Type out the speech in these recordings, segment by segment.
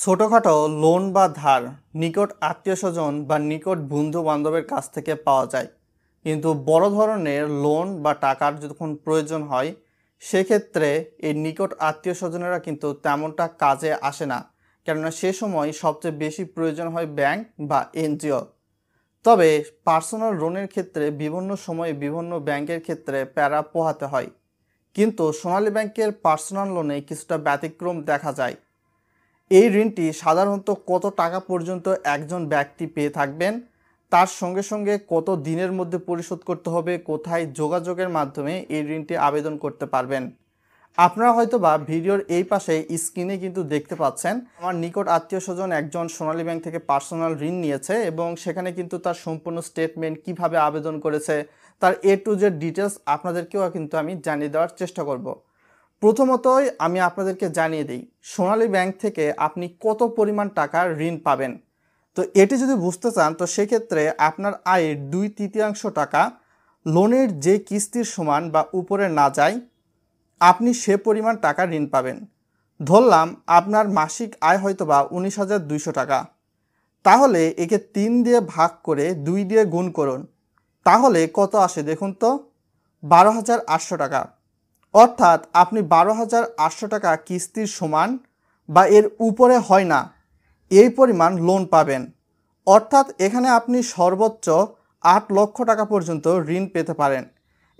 ছোটখাটো লোন বা ধার নিকট আত্মীয়স্বজন বা নিকট বন্ধু বান্ধবের কাছ থেকে পাওয়া যায়, কিন্তু বড় ধরনের লোন বা টাকার যখন প্রয়োজন হয় সেক্ষেত্রে এই নিকট আত্মীয়স্বজনেরা কিন্তু তেমনটা কাজে আসে না। কেননা সে সময় সবচেয়ে বেশি প্রয়োজন হয় ব্যাংক বা এনজিও। তবে পার্সোনাল লোনের ক্ষেত্রে বিভিন্ন সময়ে বিভিন্ন ব্যাংকের ক্ষেত্রে প্যারা পোহাতে হয়, কিন্তু সোনালী ব্যাংকের পার্সোনাল লোনে কিছুটা ব্যতিক্রম দেখা যায়। এই ঋণটি সাধারণত কত টাকা পর্যন্ত একজন ব্যক্তি পেয়ে থাকবেন, তার সঙ্গে সঙ্গে কত দিনের মধ্যে পরিশোধ করতে হবে, কোথায় যোগাযোগের মাধ্যমে এই ঋণটি আবেদন করতে পারবেন। আপনারা হয়তো বা ভিডিওর এই পাশে স্ক্রিনে কিন্তু দেখতে পাচ্ছেন আমার নিকট আত্মীয় স্বজন একজন সোনালী ব্যাংক থেকে পার্সোনাল ঋণ নিয়েছে এবং সেখানে কিন্তু তার সম্পূর্ণ স্টেটমেন্ট কিভাবে আবেদন করেছে, তার A to Z ডিটেলস আপনাদেরকেও কিন্তু আমি জানিয়ে দেওয়ার চেষ্টা করব। প্রথমতই আমি আপনাদেরকে জানিয়ে দিই সোনালী ব্যাংক থেকে আপনি কত পরিমাণ টাকার ঋণ পাবেন। তো এটি যদি বুঝতে চান তো সেক্ষেত্রে আপনার আয়ের 2/3 টাকা লোনের যে কিস্তির সমান বা উপরে না যায় আপনি সে পরিমাণ টাকা ঋণ পাবেন। ধরলাম আপনার মাসিক আয় হয়তো বা 19,200 টাকা, তাহলে একে 3 দিয়ে ভাগ করে 2 দিয়ে গুণ করুন, তাহলে কত আসে দেখুন তো, 12,800 টাকা। অর্থাৎ আপনি 12,800 টাকা কিস্তির সমান বা এর উপরে হয় না এই পরিমাণ লোন পাবেন। অর্থাৎ এখানে আপনি সর্বোচ্চ 8 লক্ষ টাকা পর্যন্ত ঋণ পেতে পারেন।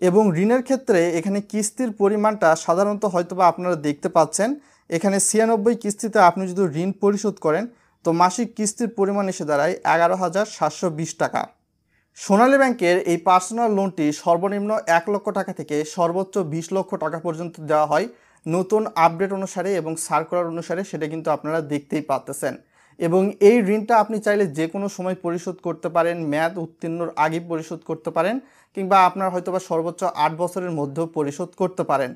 এবং ঋণের ক্ষেত্রে এখানে কিস্তির পরিমাণটা সাধারণত হয়তোবা আপনারা দেখতে পাচ্ছেন, এখানে 96 কিস্তিতে আপনি যদি ঋণ পরিশোধ করেন তো মাসিক কিস্তির পরিমাণ এসে দাঁড়ায় 11,720 টাকা। সোনালী ব্যাংকের এই পার্সোনাল লোনটি সর্বনিম্ন 1 লক্ষ টাকা থেকে সর্বোচ্চ 20 লক্ষ টাকা পর্যন্ত দেওয়া হয় নতুন আপডেট অনুসারে এবং সার্কুলার অনুসারে, সেটা কিন্তু আপনারা দেখতেই পাচ্ছেন। এবং এই ঋণটা আপনি চাইলে যে কোনো সময় পরিশোধ করতে পারেন, মেয়াদ উত্তীর্ণর আগে পরিশোধ করতে পারেন, কিংবা আপনার হয়তোবা সর্বোচ্চ 8 বছরের মধ্যেও পরিশোধ করতে পারেন।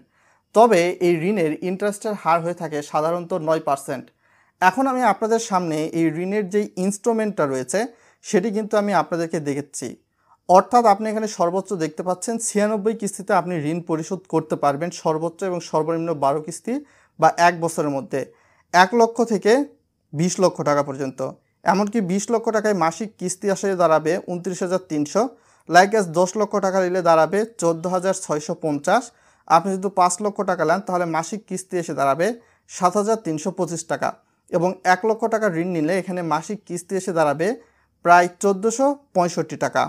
তবে এই ঋণের ইন্টারেস্টের হার হয়ে থাকে সাধারণত 9%। এখন আমি আপনাদের সামনে এই ঋণের যেই ইনস্ট্রুমেন্টটা রয়েছে সেটি কিন্তু আমি আপনাদেরকে দেখাচ্ছি। অর্থাৎ আপনি এখানে সর্বোচ্চ দেখতে পাচ্ছেন 96 কিস্তিতে আপনি ঋণ পরিশোধ করতে পারবেন সর্বোচ্চ এবং সর্বনিম্ন 12 কিস্তি বা 1 বছরের মধ্যে 1 লক্ষ থেকে 20 লক্ষ টাকা পর্যন্ত। এমনকি 20 লক্ষ টাকায় মাসিক কিস্তি আসে দাঁড়াবে 29,300, লাইক 10 লক্ষ টাকা নিলে দাঁড়াবে 14,650। আপনি যদি 5 লক্ষ টাকা নেন তাহলে মাসিক কিস্তি এসে দাঁড়াবে 7,325 টাকা। এবং 1 লক্ষ টাকা ঋণ নিলে এখানে মাসিক কিস্তি এসে দাঁড়াবে প্রায় 1,465 টাকা।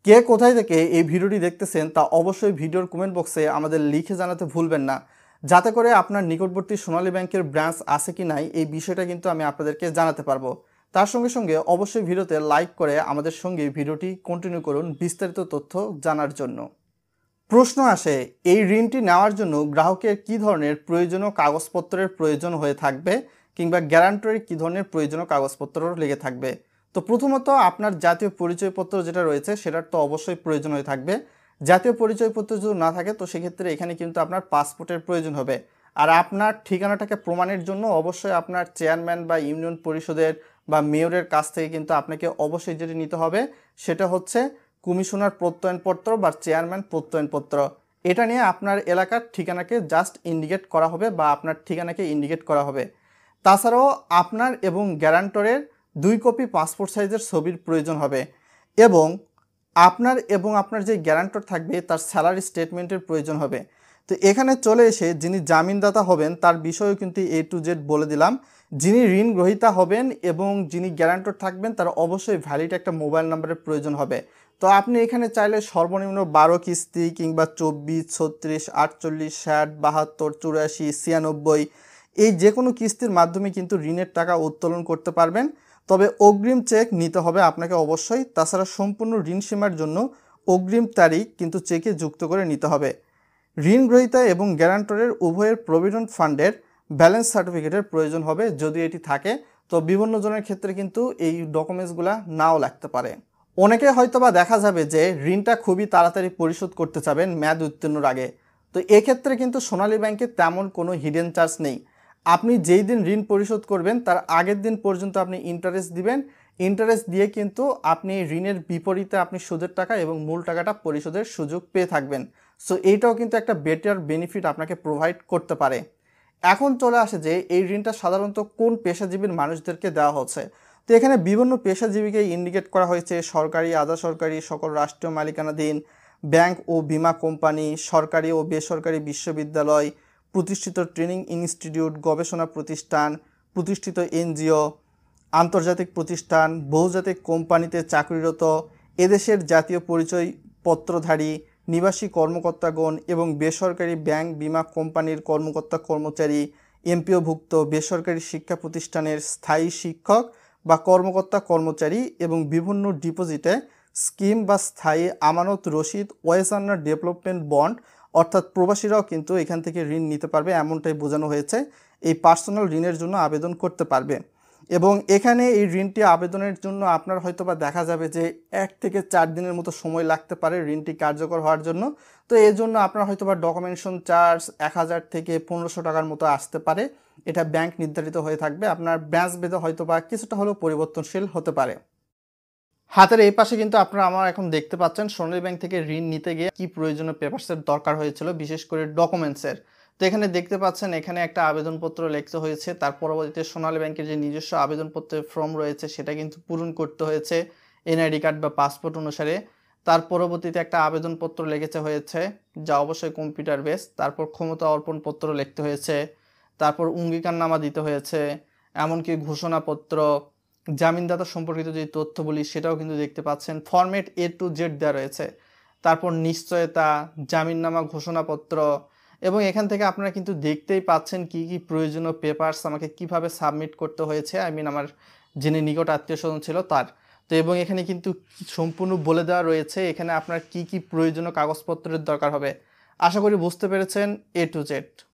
কে কোথায় থেকে এই ভিডিওটি দেখতেছেন তা অবশ্যই ভিডিওর কমেন্ট বক্সে আমাদের লিখে জানাতে ভুলবেন না, যাতে করে আপনার নিকটবর্তী সোনালী ব্যাংকের ব্রাঞ্চ আছে কি নাই এই বিষয়টা কিন্তু আমি আপনাদেরকে জানাতে পারবো। তার সঙ্গে সঙ্গে অবশ্যই ভিডিওতে লাইক করে আমাদের সঙ্গে ভিডিওটি কন্টিনিউ করুন বিস্তারিত তথ্য জানার জন্য। প্রশ্ন আসে, এই ঋণটি নেওয়ার জন্য গ্রাহকের কী ধরনের প্রয়োজনীয় কাগজপত্রের প্রয়োজন হয়ে থাকবে, কিংবা গ্যারান্টরের কী ধরনের প্রয়োজনীয় কাগজপত্র লেগে থাকবে। তো প্রথমত আপনার জাতীয় পরিচয়পত্র যেটা রয়েছে সেটার তো অবশ্যই প্রয়োজন হয়ে থাকবে। জাতীয় পরিচয়পত্র যদি না থাকে তো সেক্ষেত্রে এখানে কিন্তু আপনার পাসপোর্টের প্রয়োজন হবে। আর আপনার ঠিকানাটাকে প্রমাণের জন্য অবশ্যই আপনার চেয়ারম্যান বা ইউনিয়ন পরিষদের বা মেয়রের কাছ থেকে কিন্তু আপনাকে অবশ্যই যেটি নিতে হবে সেটা হচ্ছে কমিশনার প্রত্যয়নপত্র বা চেয়ারম্যান প্রত্যয়নপত্র। এটা নিয়ে আপনার এলাকার ঠিকানাকে জাস্ট ইন্ডিকেট করা হবে বা আপনার ঠিকানাকে ইন্ডিকেট করা হবে। তাছাড়াও আপনার এবং গ্যারান্টরের 2 কপি পাসপোর্ট সাইজের ছবির প্রয়োজন হবে এবং আপনার যে গ্যারান্টর থাকবে তার স্যালারি স্টেটমেন্টের প্রয়োজন হবে। তো এখানে চলে এসে যিনি জামিনদাতা হবেন তার বিষয়েও কিন্তু A to Z বলে দিলাম। যিনি ঋণ গ্রহীতা হবেন এবং যিনি গ্যারান্টর থাকবেন তার অবশ্যই ভ্যালিড একটা মোবাইল নাম্বারের প্রয়োজন হবে। তো আপনি এখানে চাইলে সর্বনিম্ন 12 কিস্তি কিংবা 24, 36, 48, 60, 72, 84, 96 এই যে কোনো কিস্তির মাধ্যমে কিন্তু ঋণের টাকা উত্তোলন করতে পারবেন। তবে অগ্রিম চেক নিতে হবে আপনাকে অবশ্যই। তাছাড়া সম্পূর্ণ ঋণ সীমার জন্য অগ্রিম তারিখ কিন্তু চেকে যুক্ত করে নিতে হবে। ঋণ গ্রহীতা এবং গ্যারান্টরের উভয়ের প্রভিডেন্ট ফান্ডের ব্যালেন্স সার্টিফিকেটের প্রয়োজন হবে। যদি এটি থাকে তো বিভিন্ন জনের ক্ষেত্রে কিন্তু এই ডকুমেন্টসগুলো নাও লাগতে পারে। অনেকে হয়তোবা দেখা যাবে যে ঋণটা খুবই তাড়াতাড়ি পরিশোধ করতে চাবেন মেয়াদ উত্তীর্ণর আগে। তো এক্ষেত্রে কিন্তু সোনালী ব্যাংকে তেমন কোনো হিডেন চার্জ নেই। আপনি যেই দিন ঋণ পরিশোধ করবেন তার আগের দিন পর্যন্ত আপনি ইন্টারেস্ট দিবেন। ইন্টারেস্ট দিয়ে কিন্তু আপনি ঋণের বিপরীতে আপনি সুদের টাকা এবং মূল টাকাটা পরিশোধের সুযোগ পেয়ে থাকবেন। সো এইটাও কিন্তু একটা বেটার বেনিফিট আপনাকে প্রোভাইড করতে পারে। এখন চলে আসে যে এই ঋণটা সাধারণত কোন পেশাজীবীর মানুষদেরকে দেওয়া হচ্ছে। তো এখানে বিভিন্ন পেশাজীবীকে ইন্ডিকেট করা হয়েছে, সরকারি, আধা সরকারি, সকল রাষ্ট্রীয় মালিকানাধীন ব্যাংক ও বীমা কোম্পানি, সরকারি ও বেসরকারি বিশ্ববিদ্যালয়, প্রতিষ্ঠিত ট্রেনিং ইনস্টিটিউট, গবেষণা প্রতিষ্ঠান, প্রতিষ্ঠিত এনজিও, আন্তর্জাতিক প্রতিষ্ঠান, বহুজাতিক কোম্পানিতে চাকরিরত, এদেশের জাতীয় পরিচয়পত্রধারী, নিবাসী কর্মকর্তাগণ এবং বেসরকারি ব্যাংক বীমা কোম্পানির কর্মকর্তা কর্মচারী, এমপিওভুক্ত বেসরকারি শিক্ষা প্রতিষ্ঠানের স্থায়ী শিক্ষক বা কর্মকর্তা কর্মচারী এবং বিভিন্ন ডিপোজিটে স্কিম বা স্থায়ী আমানত রসিদ, ওয়েজ আর্নার ডেভেলপমেন্ট বন্ড, অর্থাৎ প্রবাসীরাও কিন্তু এখান থেকে ঋণ নিতে পারবে, এমনটাই বোঝানো হয়েছে। এই পার্সোনাল ঋণের জন্য আবেদন করতে পারবে। এবং এখানে এই ঋণটি আবেদনের জন্য আপনার হয়তোবা দেখা যাবে যে 1 থেকে 4 দিনের মতো সময় লাগতে পারে ঋণটি কার্যকর হওয়ার জন্য। তো এই জন্য আপনার হয়তোবা ডকুমেন্টেশন চার্জ 1000 থেকে 1500 টাকার মতো আসতে পারে। এটা ব্যাংক নির্ধারিত হয়ে থাকবে, আপনার ব্যাংক ভেদে হয়তোবা কিছুটা হলেও পরিবর্তনশীল হতে পারে। হাতের এই পাশে কিন্তু আপনারা আমার এখন দেখতে পাচ্ছেন সোনালী ব্যাংক থেকে ঋণ নিতে গিয়ে কি প্রয়োজনীয় পেপারসের দরকার হয়েছিল, বিশেষ করে ডকুমেন্টসের। তো এখানে দেখতে পাচ্ছেন এখানে একটা আবেদনপত্র লিখতে হয়েছে, তার পরবর্তীতে সোনালী ব্যাংকের যে নিজস্ব আবেদনপত্রের ফর্ম রয়েছে সেটা কিন্তু পূরণ করতে হয়েছে এনআইডি কার্ড বা পাসপোর্ট অনুসারে। তার পরবর্তীতে একটা আবেদনপত্র লিখেতে হয়েছে যা অবশ্যই কম্পিউটার বেস। তারপর ক্ষমতা অর্পণপত্র লিখতে হয়েছে, তারপর অঙ্গীকারনামা দিতে হয়েছে, এমনকি ঘোষণাপত্র, জামিনদাতা সম্পর্কিত যে তথ্যগুলি সেটাও কিন্তু দেখতে পাচ্ছেন। ফরম্যাট A to Z দেওয়া রয়েছে। তারপর নিশ্চয়তা, জামিননামা, ঘোষণাপত্র, এবং এখান থেকে আপনারা কিন্তু দেখতেই পাচ্ছেন কি কি প্রয়োজনীয় পেপারস আমাকে কিভাবে সাবমিট করতে হয়েছে, আমার যিনি নিকট আত্মীয় স্বজন ছিল তার। তো এবং এখানে কিন্তু সম্পূর্ণ বলে দেওয়া রয়েছে এখানে আপনার কি কি প্রয়োজনীয় কাগজপত্রের দরকার হবে। আশা করি বুঝতে পেরেছেন A to Z।